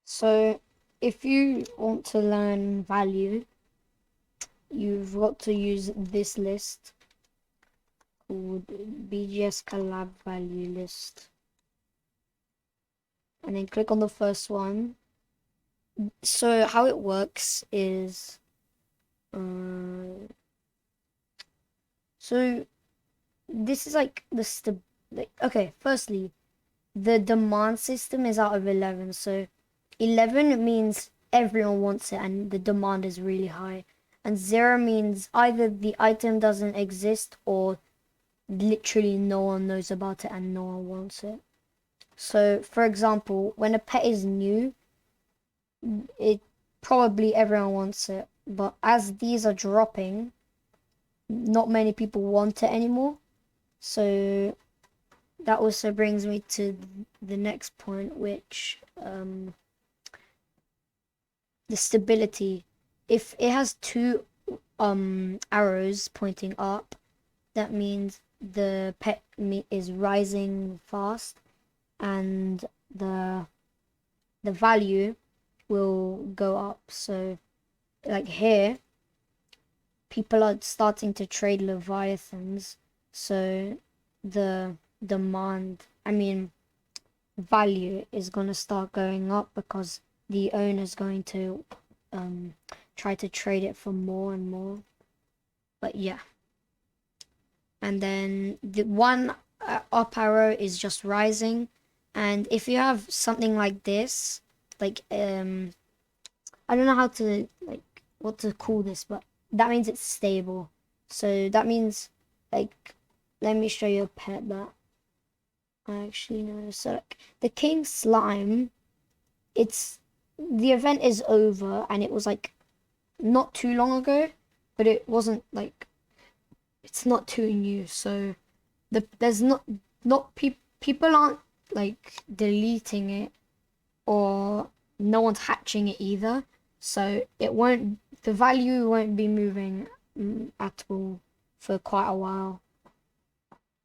So if you want to learn value, you've got to use this list called BGS Collab Value List. And then click on the first one. So how it works is, so this is like okay, firstly, the demand system is out of 11. So 11 means everyone wants it and the demand is really high. And 0 means either the item doesn't exist or literally no one knows about it and no one wants it. So, for example, when a pet is new, it probably everyone wants it. But as these are dropping, not many people want it anymore. So that also brings me to the next point, which the stability. If it has two arrows pointing up, that means the pet meat is rising fast and the value will go up. So like here, people are starting to trade leviathans, so the demand, I mean value is going to start going up because the owner's going to try to trade it for more and more. But yeah, and then the one up arrow is just rising. And if you have something like this, like I don't know how to like what to call this, but that means it's stable. So that means like let me show you a pet that I actually know. So like the king slime, it's the event is over and it was like not too long ago, but it wasn't like it's not too new. So there's people aren't like deleting it or no one's hatching it either. So the value won't be moving at all for quite a while.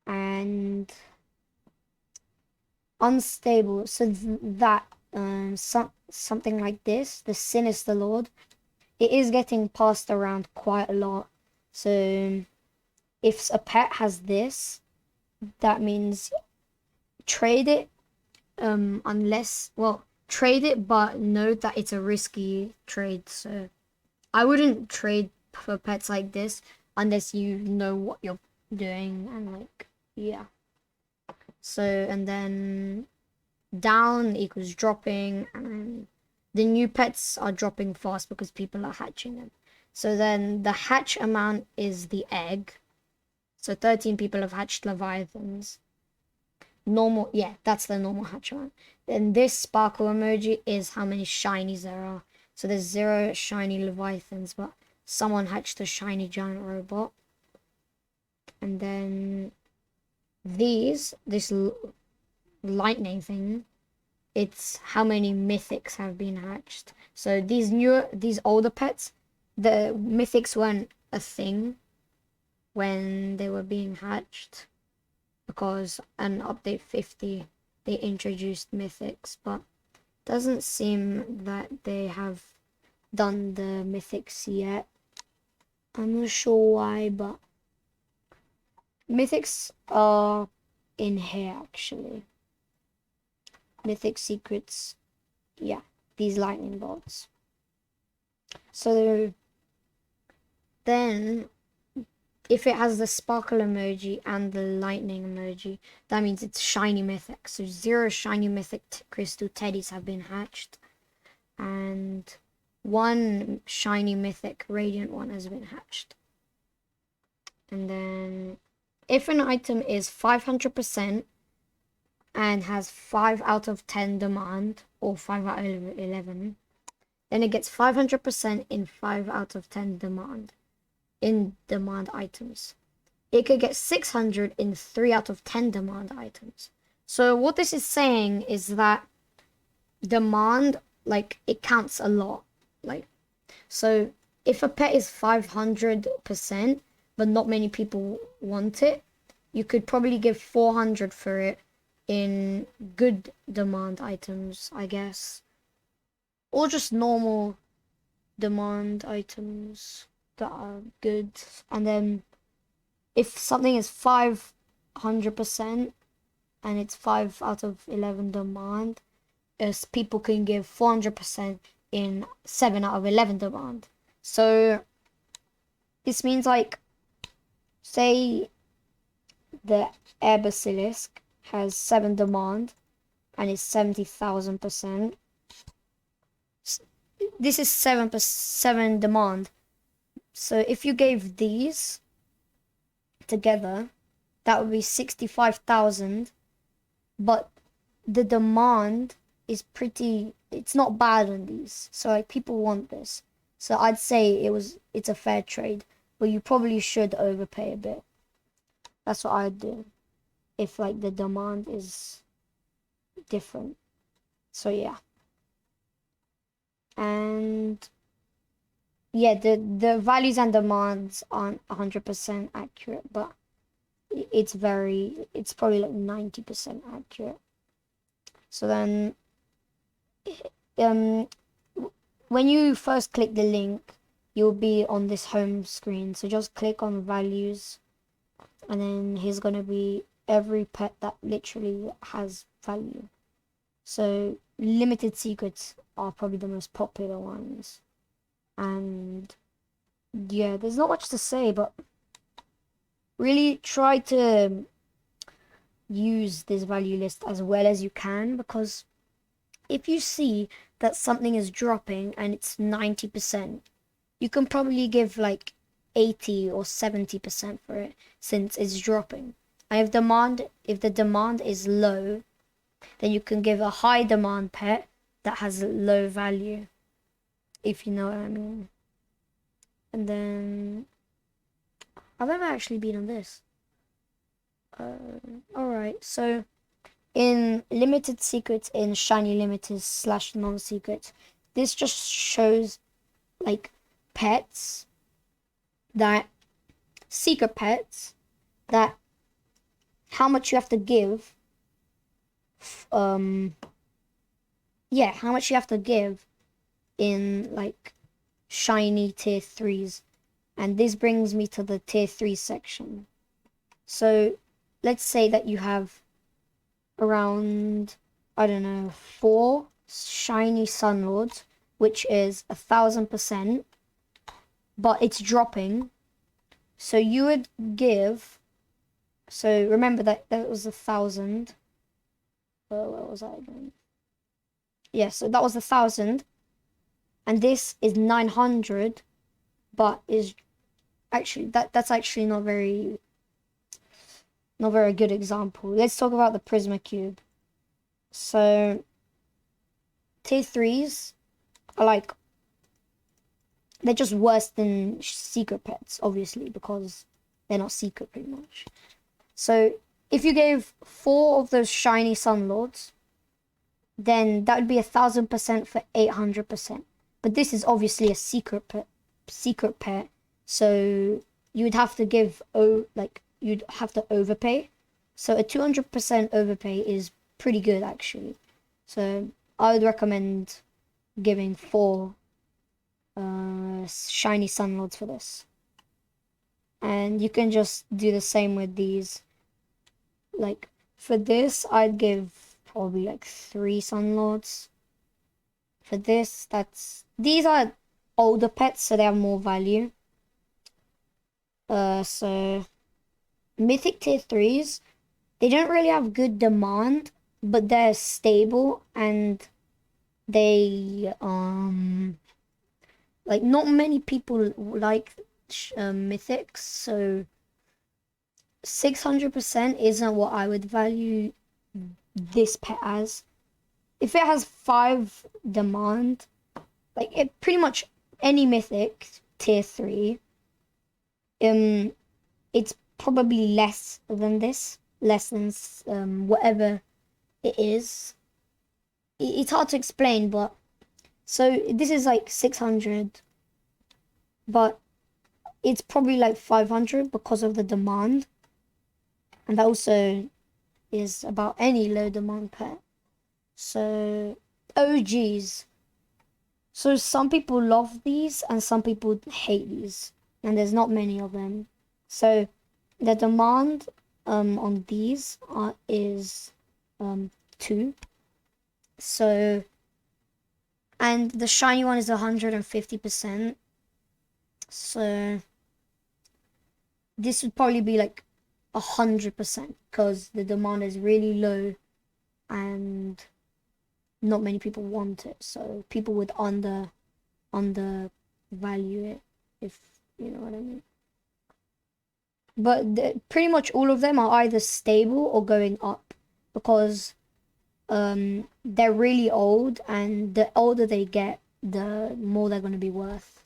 And unstable, so that something like this, the Sinister Lord, it is getting passed around quite a lot. So if a pet has this, that means trade it unless, well, trade it, but know that it's a risky trade. So I wouldn't trade for pets like this unless you know what you're doing and like, yeah. So, and then down equals dropping, and the new pets are dropping fast because people are hatching them. So then the hatch amount is the egg. So 13 people have hatched leviathans. Normal, yeah, that's the normal hatch amount. Then this sparkle emoji is how many shinies there are. So there's 0 shiny leviathans, but someone hatched a shiny giant robot. And then this lightning thing, it's how many mythics have been hatched. So these older pets, the mythics weren't a thing when they were being hatched because an update 50 they introduced mythics, but doesn't seem that they have done the mythics yet. I'm not sure why, but mythics are in here actually. Mythic secrets, yeah, these lightning bolts. So then if it has the sparkle emoji and the lightning emoji, that means it's shiny mythic. So 0 shiny mythic crystal teddies have been hatched, and 1 shiny mythic radiant one has been hatched. And then if an item is 500% and has 5 out of 10 demand, or 5 out of 11, then it gets 500% in 5 out of 10 demand, in demand items. It could get 600 in 3 out of 10 demand items. So what this is saying is that demand, like, it counts a lot. Like, so if a pet is 500%, but not many people want it, you could probably give 400 for it in good demand items, I guess. or just normal demand items that are good. And then if something is 500% and it's 5 out of 11 demand, as people can give 400% in 7 out of 11 demand. So this means, like, say the air basilisk has 7 demand and it's 70,000%. This is 7 demand. So if you gave these together, that would be 65,000. But the demand is it's not bad on these. So like people want this. So I'd say it's a fair trade, but you probably should overpay a bit. That's what I'd do if like the demand is different. So yeah. And yeah, the values and demands aren't 100% accurate, but it's probably like 90% accurate. So then when you first click the link, you'll be on this home screen. So just click on values, and then here's gonna be every pet that literally has value. So limited secrets are probably the most popular ones. And yeah, there's not much to say, but really try to use this value list as well as you can, because if you see that something is dropping and it's 90%, you can probably give like 80 or 70% for it since it's dropping. And if the demand is low, then you can give a high demand pet that has low value, if you know what I mean. And then I've never actually been on this. Alright, so in limited secrets, in shiny limited / non-secrets, this just shows like pets that secret pets that how much you have to give how much you have to give in like shiny tier 3s. And this brings me to the tier 3 section. So let's say that you have around, I don't know, 4 shiny Sunlords, which is 1,000%, but it's dropping. So you would give, so remember that was 1,000. What was that again? Yeah, so that was 1,000, and this is 900, but is actually that's actually not very good example. Let's talk about the Prisma Cube. So tier 3s are like, they're just worse than secret pets, obviously, because they're not secret pretty much. So if you gave 4 of those shiny Sunlords, then that would be 1,000% for 800%. But this is obviously a secret pet, so you would have to give you'd have to overpay. So a 200% overpay is pretty good actually. So I would recommend giving 4 shiny Sunlords for this. And you can just do the same with these. Like for this, I'd give probably like 3 Sunlords. For this, these are older pets, so they have more value. So Mythic tier 3s, they don't really have good demand, but they're stable, and they like not many people like mythics, so 600% isn't what I would value this pet as. If it has 5 demand, like it pretty much any mythic tier 3, it's probably less than this, less than whatever it is. It's hard to explain, but so this is like 600, but it's probably like 500 because of the demand, and that also is about any low demand pet. So OGs, So some people love these and some people hate these, and there's not many of them. So the demand on these is 2. So, and the shiny one is 150%. So this would probably be like 100% because the demand is really low and not many people want it. So people would undervalue it, if you know what I mean. But pretty much all of them are either stable or going up because they're really old, and the older they get, the more they're going to be worth.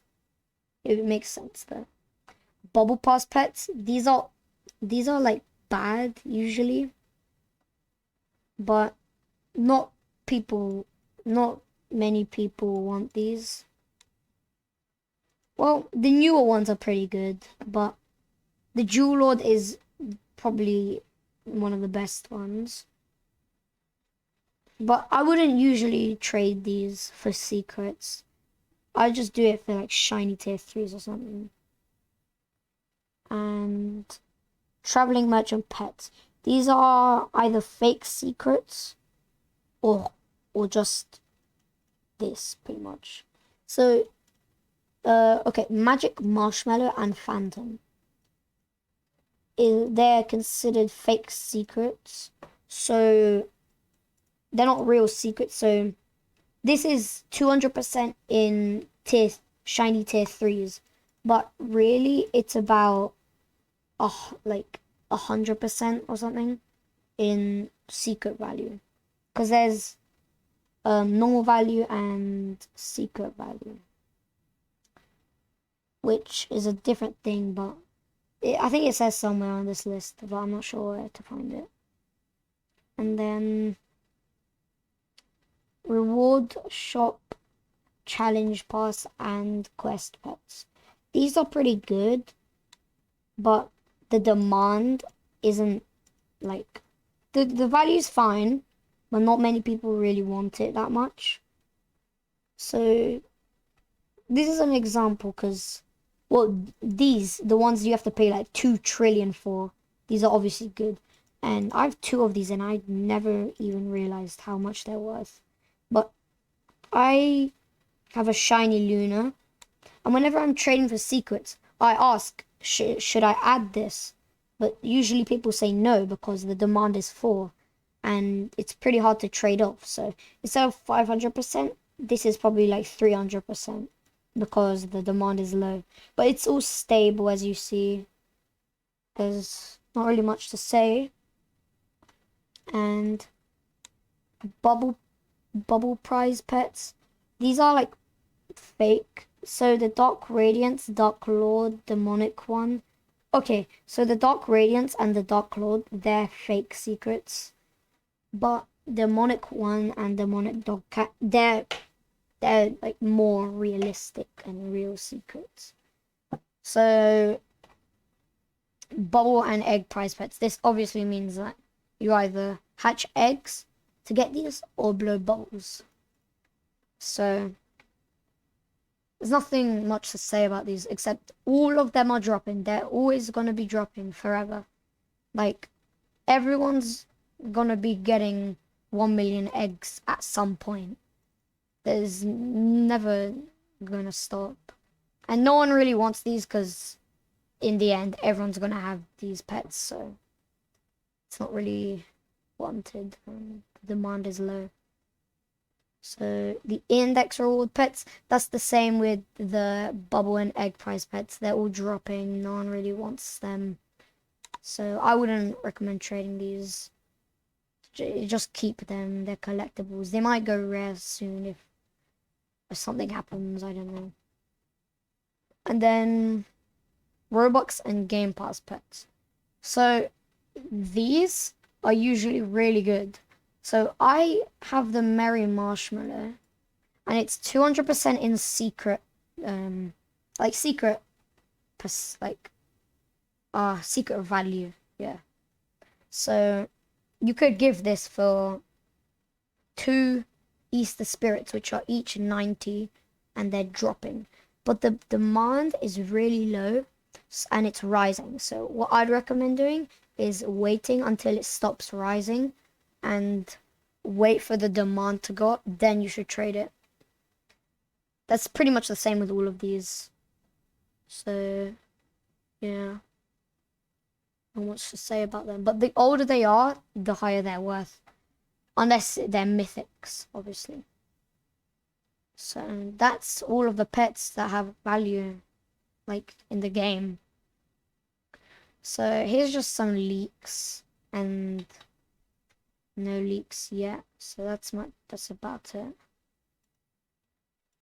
It makes sense there. Bubble pass pets, these are like bad usually, but not people, not many people want these. Well, the newer ones are pretty good, but the Jewel Lord is probably one of the best ones. But I wouldn't usually trade these for secrets. I just do it for like shiny tier 3s or something. And traveling merchant pets. These are either fake secrets or just this pretty much. So okay, magic marshmallow and phantom. They're considered fake secrets. So they're not real secrets. So this is 200% in shiny tier 3s, but really it's about like 100% or something in secret value, because there's normal value and secret value, which is a different thing, but I think it says somewhere on this list, but I'm not sure where to find it. And then reward shop, challenge pass, and quest pets. These are pretty good, but the demand isn't like the value's fine, but not many people really want it that much. So this is an example because, well, the ones you have to pay like 2 trillion for, these are obviously good. And I have 2 of these and I never even realized how much they're worth. But I have a shiny Luna, and whenever I'm trading for secrets, I ask, should I add this? But usually people say no because the demand is 4, and it's pretty hard to trade off. So instead of 500%, this is probably like 300% because the demand is low. But it's all stable, as you see. There's not really much to say. And bubble prize pets. These are like fake. So the Dark Radiance, Dark Lord, Demonic one. Okay, so the Dark Radiance and the Dark Lord, they're fake secrets. But Demonic one and Demonic Dog Cat, they're like more realistic and real secrets. So bubble and egg prize pets. This obviously means that you either hatch eggs to get these or blow bubbles. So there's nothing much to say about these except all of them are dropping. They're always going to be dropping forever. Like, everyone's going to be getting 1 million eggs at some point. There's never going to stop. And no one really wants these because in the end, everyone's going to have these pets. So it's not really wanted. The demand is low. So the index reward pets, that's the same with the bubble and egg prize pets. They're all dropping. No one really wants them. So I wouldn't recommend trading these. Just keep them. They're collectibles. They might go rare soon if something happens. I don't know. And then Robux and Game Pass pets. So these are usually really good. So I have the Merry Marshmallow, and it's 200% in secret, like secret, secret value, yeah. So you could give this for 2 Easter Spirits, which are each 90, and they're dropping. But the demand is really low and it's rising. So what I'd recommend doing is waiting until it stops rising and wait for the demand to go up, then you should trade it. That's pretty much the same with all of these. So, yeah. Not much to say about them. But the older they are, the higher they're worth. Unless they're mythics, obviously. So that's all of the pets that have value, like, in the game. So here's just some leaks, and no leaks yet. So that's about it.